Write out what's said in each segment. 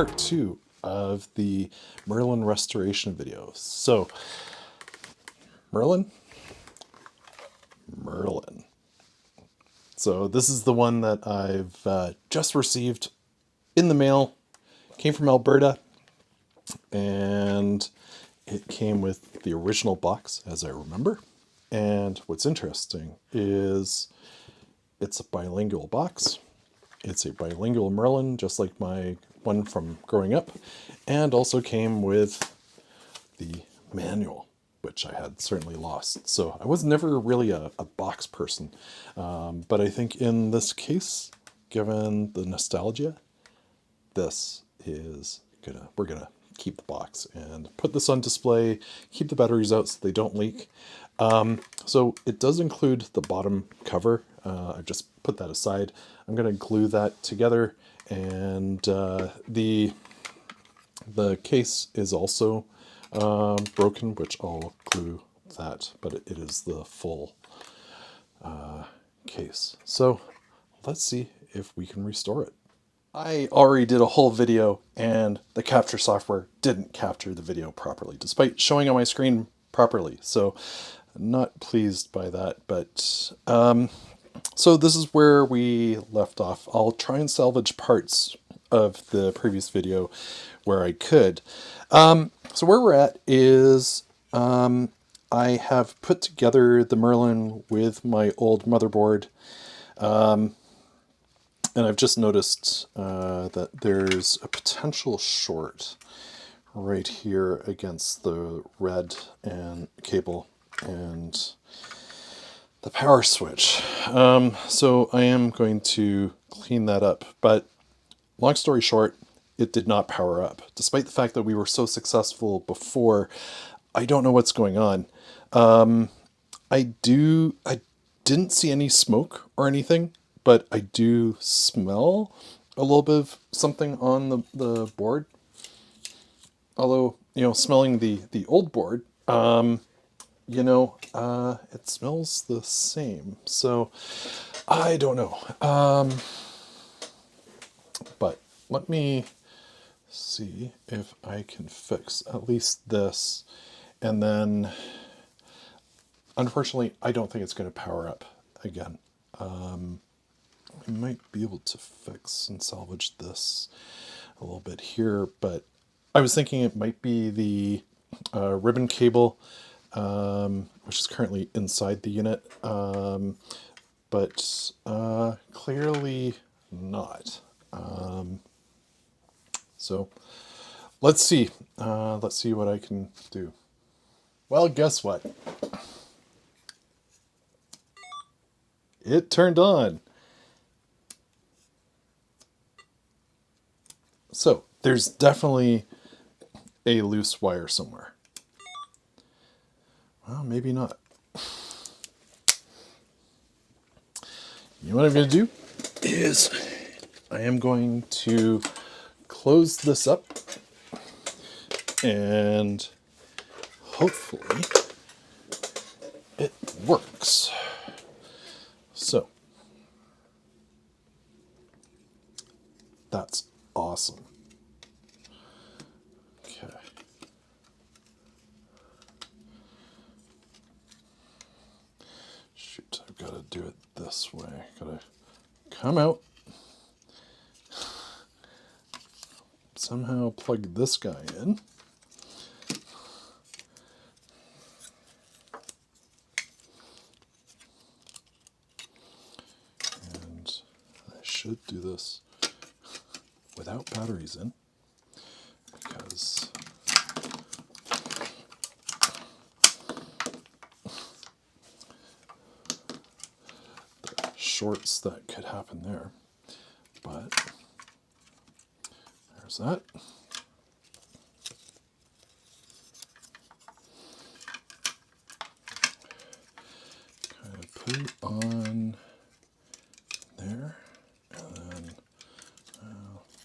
part 2 of the Merlin restoration video. So, Merlin. So this is the one that I've just received in the mail. Came from Alberta, and it came with the original box, as I remember. And what's interesting is it's a bilingual box. It's a bilingual Merlin, just like my one from growing up, and also came with the manual, which I had certainly lost. So I was never really a box person. But I think in this case, given the nostalgia, this is we're gonna keep the box and put this on display, keep the batteries out so they don't leak. So it does include the bottom cover. I've just put that aside. I'm gonna glue that together, and the case is also broken, which I'll glue that, but it is the full case. So let's see if we can restore it. I already did a whole video and the capture software didn't capture the video properly, despite showing on my screen properly. So not pleased by that, but so this is where we left off. I'll try and salvage parts of the previous video where I could. So where we're at is I have put together the Merlin with my old motherboard. And I've just noticed that there's a potential short right here against the red and cable and the power switch. So I am going to clean that up. But long story short, it did not power up. Despite the fact that we were so successful before, I don't know what's going on. I didn't see any smoke or anything, but I do smell a little bit of something on the board. Although, smelling the old board, it smells the same. So I don't know. But let me see if I can fix at least this. And then, unfortunately, I don't think it's going to power up again. I might be able to fix and salvage this a little bit here, but I was thinking it might be the ribbon cable, which is currently inside the unit, but clearly not. So let's see. Let's see what I can do. Well, guess what? It turned on. So there's definitely a loose wire somewhere. Well, maybe not. You know what I'm going to do is I am going to close this up and hopefully it works. So that's awesome. Okay. Shoot, I've got to do it this way. Got to come out, somehow plug this guy in. And I should do this without batteries in, because the shorts that could happen there. But there's that. Kind of put it on there, and then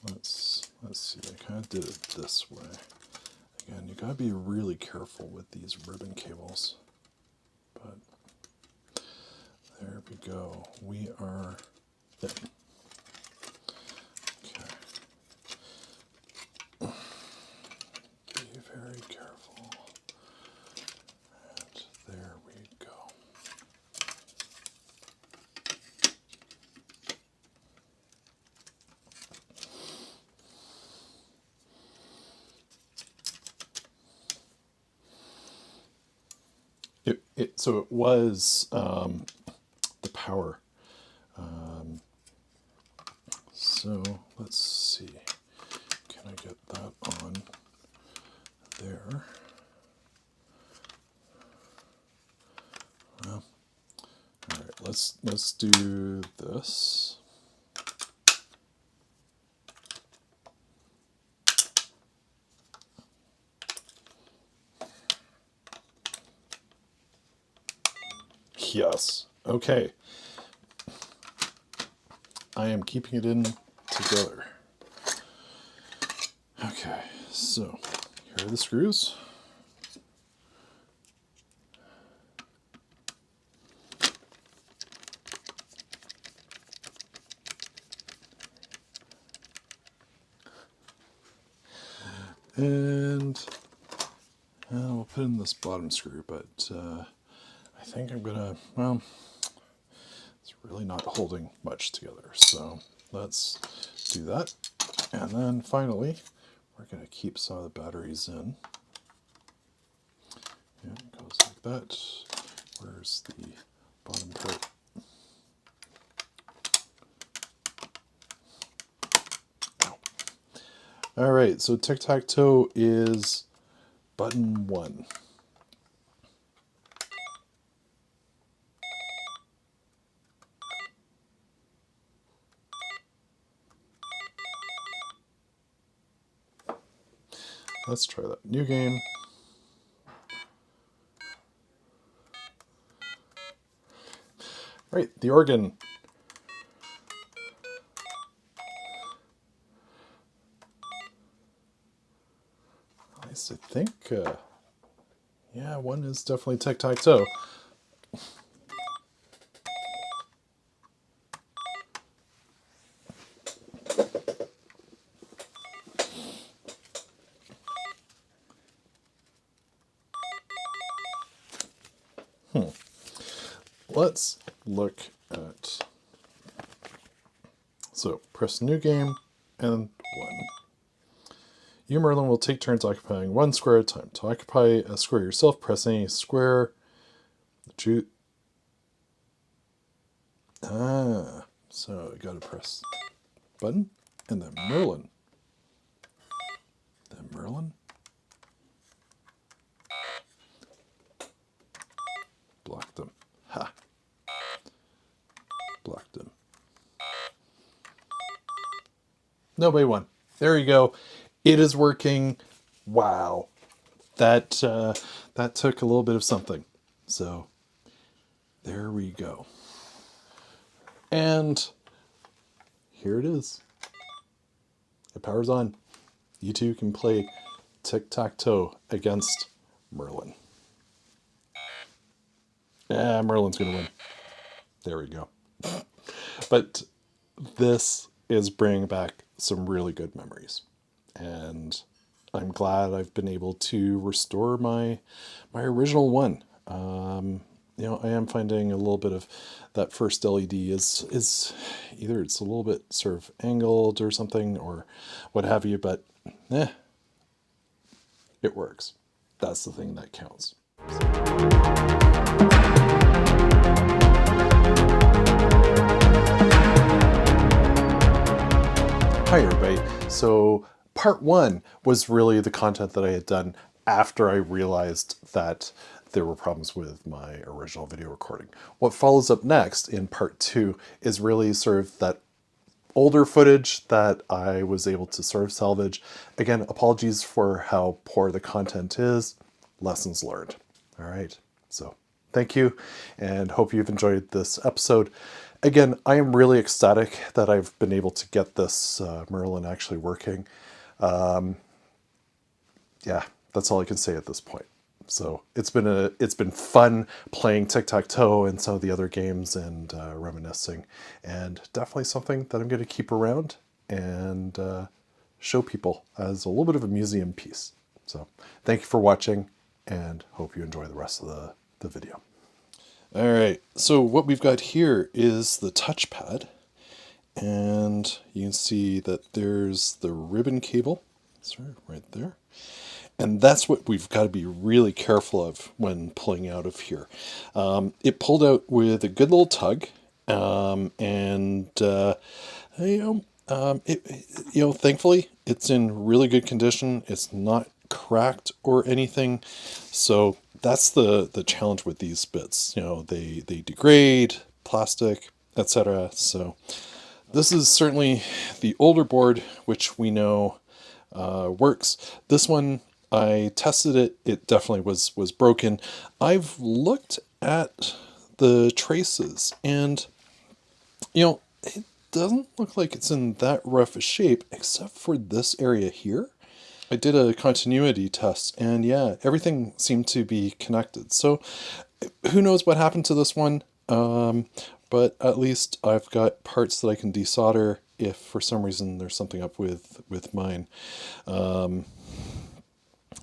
let's see. I kind of did it this way. Again, you gotta be really careful with these ribbon cables. But there we go. We are in. Okay. So it was the power. So let's see. Can I get that on there? Well, all right. Let's do this. Yes. Okay. I am keeping it in together. Okay, so here are the screws. And we'll put in this bottom screw, but I think I'm gonna, well, it's really not holding much together. So let's do that. And then finally, we're gonna keep some of the batteries in. And it goes like that. Where's the bottom part? All right, so tic-tac-toe is button 1. Let's try that. New game. Right, the organ. Nice, I think, yeah, one is definitely tic-tac-toe. Let's look at, so press new game and 1. You, Merlin, will take turns occupying 1 square at a time. To occupy a square yourself, press any square. So I gotta press button and then Merlin. Then Merlin. Blocked them. Ha. Blocked them. Nobody won. There you go. It is working. Wow. That took a little bit of something. So there we go. And here it is. It powers on. You two can play tic-tac-toe against Merlin. Merlin's going to win. There we go. But this is bringing back some really good memories. And I'm glad I've been able to restore my original one. You know, I am finding a little bit of that first LED is either it's a little bit sort of angled or something or what have you, but it works. That's the thing that counts. Hi everybody. So part 1 was really the content that I had done after I realized that there were problems with my original video recording. What follows up next in part 2 is really sort of that older footage that I was able to sort of salvage. Again, apologies for how poor the content is. Lessons learned. All right. So thank you and hope you've enjoyed this episode. Again, I am really ecstatic that I've been able to get this Merlin actually working. Yeah, that's all I can say at this point. So it's been fun playing tic-tac-toe and some of the other games and reminiscing, and definitely something that I'm going to keep around and show people as a little bit of a museum piece. So thank you for watching and hope you enjoy the rest of the video. All right, so what we've got here is the touchpad, and you can see that there's the ribbon cable, sorry, right there. And that's what we've got to be really careful of when pulling out of here. It pulled out with a good little tug, and thankfully it's in really good condition. It's not cracked or anything. So that's the challenge with these bits. They degrade, plastic, etc. So this is certainly the older board, which we know works. This one, I tested it. It definitely was broken. I've looked at the traces, and it doesn't look like it's in that rough a shape, except for this area here. I did a continuity test, and yeah, everything seemed to be connected. So who knows what happened to this one? But at least I've got parts that I can desolder if for some reason there's something up with mine.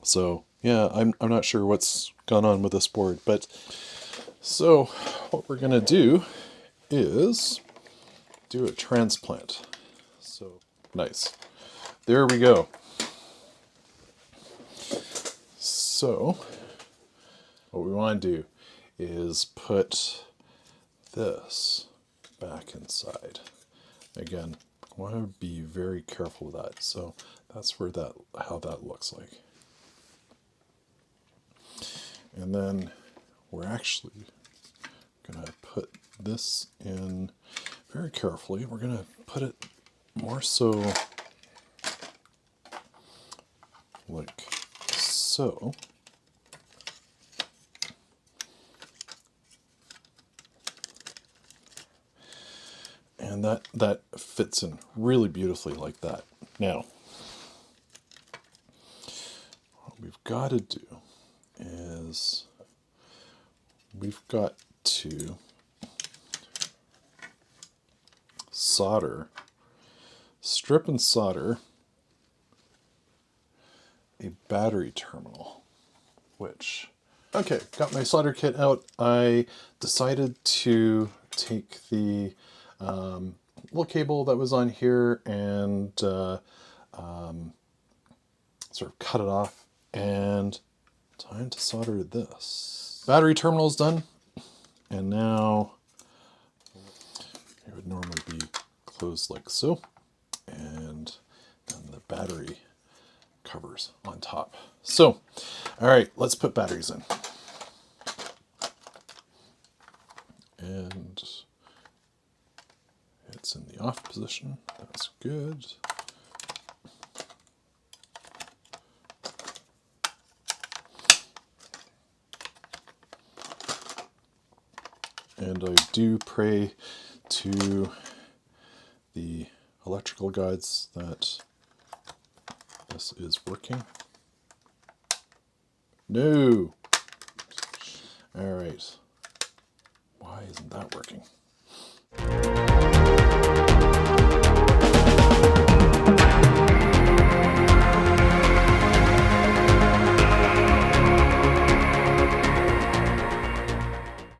So yeah, I'm not sure what's gone on with this board, but so what we're gonna do is do a transplant. So nice. There we go. So what we want to do is put this back inside. Again, I want to be very careful with that. So that's how that looks like. And then we're actually going to put this in very carefully. We're going to put it more so like so. And that fits in really beautifully like that. Now, what we've got to do is we've got to strip and solder a battery terminal, okay, got my solder kit out. I decided to take the little cable that was on here and sort of cut it off, and time to solder this. Battery terminal's done, and now it would normally be closed like so, and then the battery covers on top. So, all right, let's put batteries in. And it's in the off position. That's good. And I do pray to the electrical guides that this is working. No! All right. Why isn't that working?